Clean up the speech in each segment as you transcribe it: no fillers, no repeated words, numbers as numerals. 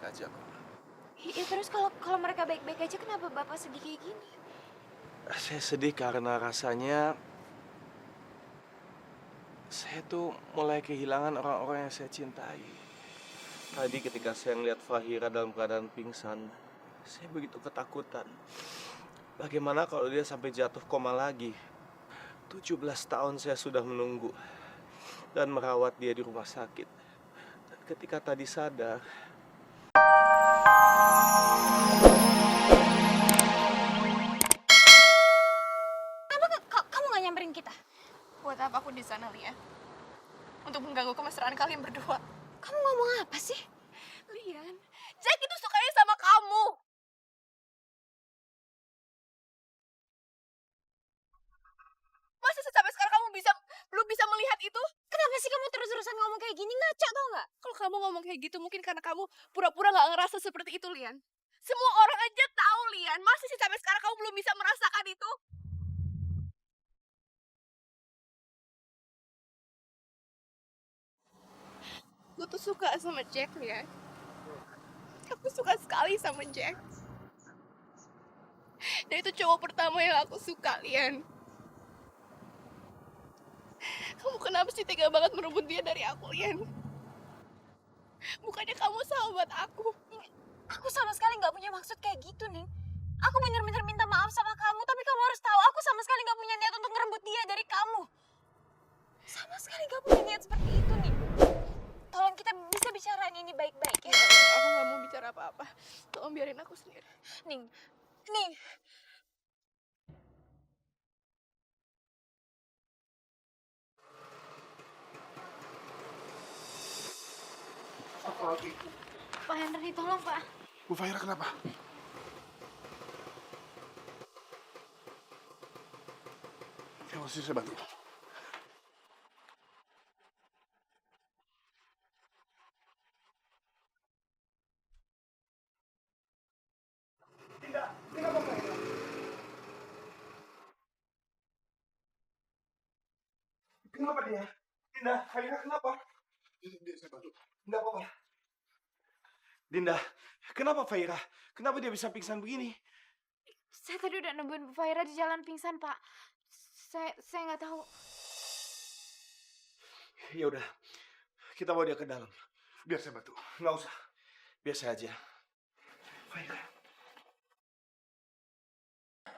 aja kok. Ya terus kalau mereka baik-baik aja, kenapa Bapak sedih kayak gini? Saya sedih karena rasanya saya tuh mulai kehilangan orang-orang yang saya cintai. Tadi ketika saya melihat Fahira dalam keadaan pingsan, saya begitu ketakutan. Bagaimana kalau dia sampai jatuh koma lagi? 17 tahun saya sudah menunggu dan merawat dia di rumah sakit. Dan ketika tadi sadar, Kamu nggak nyamperin kita? Buat apa aku di sana, Lia? Untuk mengganggu kemesraan kalian berdua. Kamu ngomong apa sih? Lian, Jack itu sukanya sama kamu. Masa sampai sekarang kamu belum bisa melihat itu? Kenapa sih kamu terus-terusan ngomong kayak gini? Ngaco tau nggak? Kalau kamu ngomong kayak gitu mungkin karena kamu pura-pura nggak ngerasa seperti itu, Lian. Semua orang aja tahu, Lian. Masa sih sampai sekarang kamu belum bisa merasakan itu? Gue tuh suka sama Jack, Lian. Aku suka sekali sama Jack. Dan itu cowok pertama yang aku suka, Lian. Kamu kenapa sih tega banget merebut dia dari aku, Lian? Bukannya kamu sahabat aku. Aku sama sekali nggak punya maksud kayak gitu, Ning. Aku bener-bener minta maaf sama kamu, tapi kamu harus tahu aku sama sekali nggak punya niat untuk ngerebut dia dari kamu. Sama sekali nggak punya niat seperti itu, Ning. Tolong kita bisa bicarain ini baik-baik ya. Aku nggak mau bicara apa-apa. Tolong biarin aku sendiri. Ning, Ning. Apa lagi? Pak Henry, tolong Pak. Bu Fahira kenapa? Ya, mesti saya bantu. Tidak, kenapa Fahira? Kenapa dia? Tidak, Fahira kenapa? Dia saya bantu. Tidak apa-apa. Dinda, kenapa Fahira? Kenapa dia bisa pingsan begini? Saya tadi udah nemuin Bu Fahira di jalan pingsan, Pak. Saya nggak tahu. Ya udah, kita bawa dia ke dalam. Biar saya bantu. Nggak usah, biasa aja. Fahira.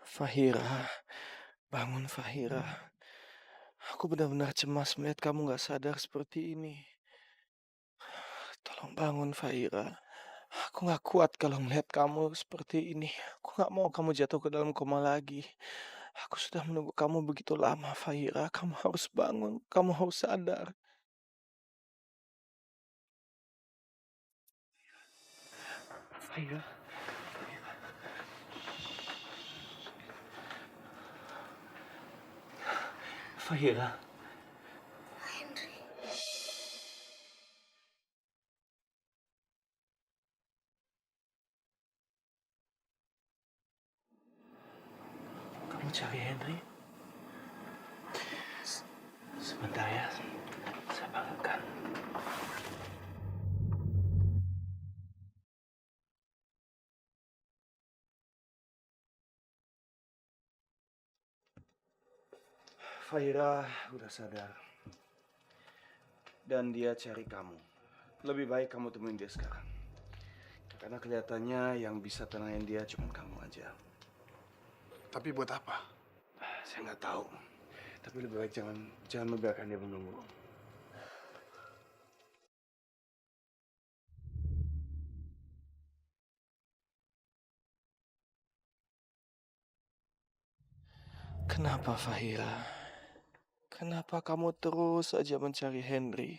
Fahira, bangun Fahira. Aku benar-benar cemas melihat kamu nggak sadar seperti ini. Tolong bangun Fahira. Aku nggak kuat kalau melihat kamu seperti ini. Aku nggak mau kamu jatuh ke dalam koma lagi. Aku sudah menunggu kamu begitu lama, Fahira. Kamu harus bangun. Kamu harus sadar. Fahira. Fahira. Henry. Kamu cari Henry? Sebentar ya. Saya bangunkan. Fahira udah sadar. Dan dia cari kamu. Lebih baik kamu temuin dia sekarang. Karena kelihatannya yang bisa tenangin dia cuma kamu aja. Tapi buat apa? Saya nggak tahu. Tapi lebih baik jangan membiarkan dia menunggu. Kenapa Fahira? Kenapa kamu terus saja mencari Henry?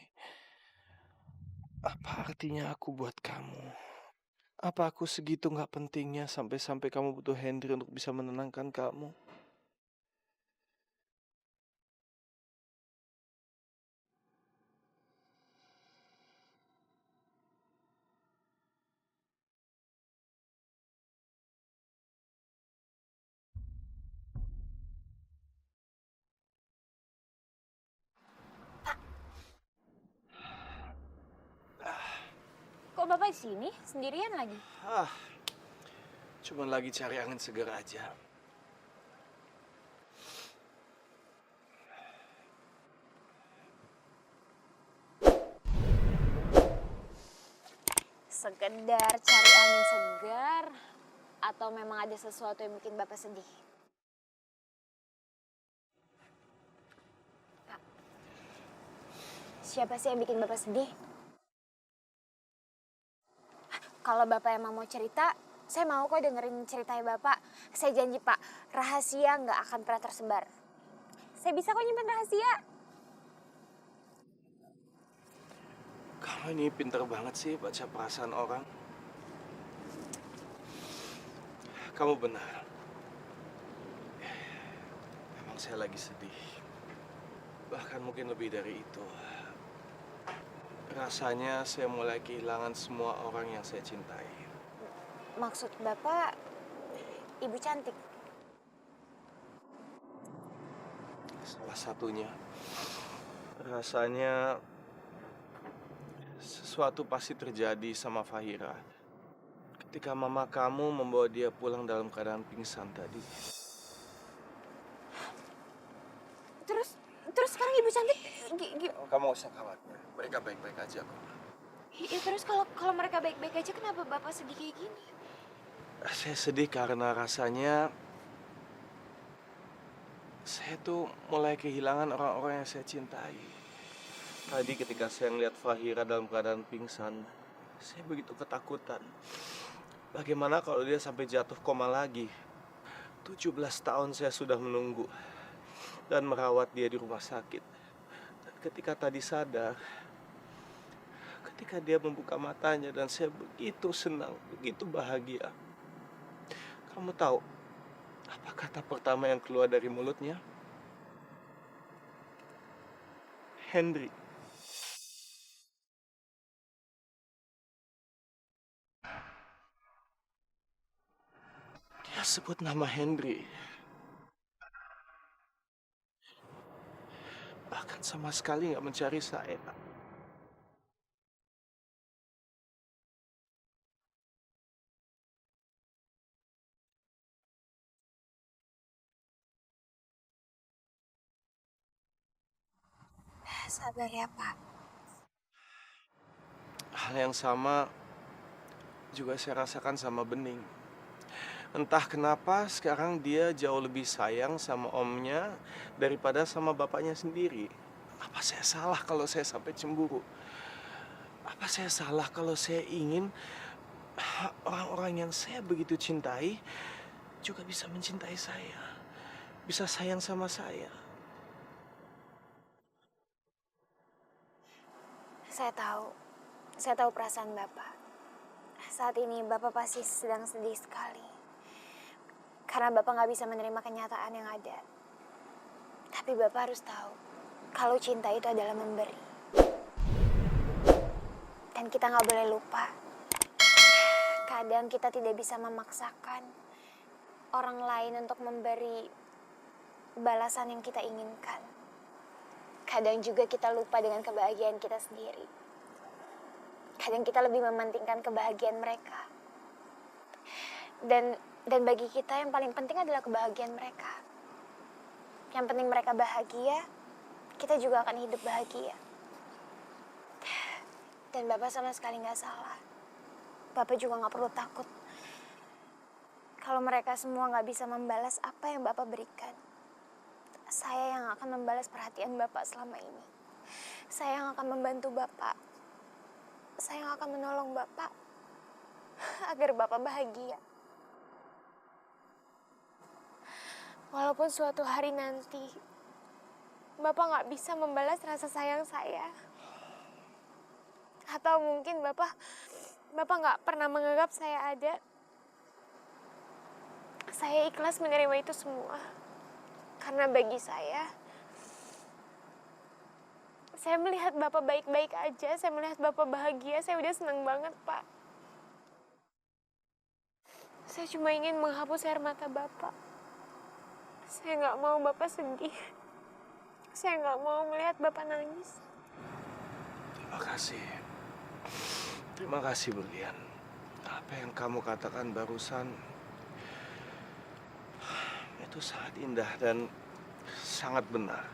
Apa artinya aku buat kamu? Apa aku segitu nggak pentingnya sampai-sampai kamu butuh Henry untuk bisa menenangkan kamu? Kok Bapak di sini sendirian lagi? Cuman lagi cari angin segar aja. Sekedar cari angin segar atau memang ada sesuatu yang bikin Bapak sedih? Kak, siapa sih yang bikin Bapak sedih? Kalau Bapak emang mau cerita, saya mau kok dengerin ceritanya Bapak. Saya janji Pak, rahasia nggak akan pernah tersebar. Saya bisa kok nyimpen rahasia. Kamu ini pinter banget sih baca perasaan orang. Kamu benar. Emang saya lagi sedih. Bahkan mungkin lebih dari itu. Rasanya saya mulai kehilangan semua orang yang saya cintai. Maksud Bapak, Ibu cantik? Salah satunya. Rasanya sesuatu pasti terjadi sama Fahira. Ketika mama kamu membawa dia pulang dalam keadaan pingsan tadi. Terus sekarang Ibu cantik Kamu gak usah khawatir. Mereka baik-baik aja kok. ya, terus kalau mereka baik-baik aja kenapa Bapak sedih kayak gini? Saya sedih karena rasanya saya tuh mulai kehilangan orang-orang yang saya cintai. Tadi ketika saya melihat Fahira dalam keadaan pingsan, saya begitu ketakutan. Bagaimana kalau dia sampai jatuh koma lagi? 17 tahun saya sudah menunggu dan merawat dia di rumah sakit. Dan ketika tadi sadar, ketika dia membuka matanya dan saya begitu senang, begitu bahagia. Kamu tahu apa kata pertama yang keluar dari mulutnya? Henry. Dia sebut nama Henry. Bahkan sama sekali nggak mencari saya. Sabar ya Pak. Hal yang sama juga saya rasakan sama Bening. Entah kenapa sekarang dia jauh lebih sayang sama omnya daripada sama bapaknya sendiri. Apa saya salah kalau saya sampai cemburu? Apa saya salah kalau saya ingin orang-orang yang saya begitu cintai juga bisa mencintai saya, bisa sayang sama saya? Saya tahu perasaan Bapak. Saat ini Bapak pasti sedang sedih sekali. Karena Bapak nggak bisa menerima kenyataan yang ada. Tapi Bapak harus tahu, kalau cinta itu adalah memberi. Dan kita nggak boleh lupa, kadang kita tidak bisa memaksakan orang lain untuk memberi balasan yang kita inginkan. Kadang juga kita lupa dengan kebahagiaan kita sendiri. Kadang kita lebih mementingkan kebahagiaan mereka. Dan bagi kita yang paling penting adalah kebahagiaan mereka. Yang penting mereka bahagia, kita juga akan hidup bahagia. Dan Bapak sama sekali nggak salah. Bapak juga nggak perlu takut kalau mereka semua nggak bisa membalas apa yang Bapak berikan. Saya yang akan membalas perhatian Bapak selama ini. Saya yang akan membantu Bapak. Saya yang akan menolong Bapak agar Bapak bahagia. Walaupun suatu hari nanti Bapak nggak bisa membalas rasa sayang saya. Atau mungkin Bapak nggak pernah menganggap saya ada. Saya ikhlas menerima itu semua. Karena bagi saya melihat Bapak baik-baik aja, saya melihat Bapak bahagia, saya udah senang banget, Pak. Saya cuma ingin menghapus air mata Bapak. Saya nggak mau Bapak sedih. Saya nggak mau melihat Bapak nangis. Terima kasih. Terima kasih, Berlian. Apa yang kamu katakan barusan itu sangat indah dan sangat benar.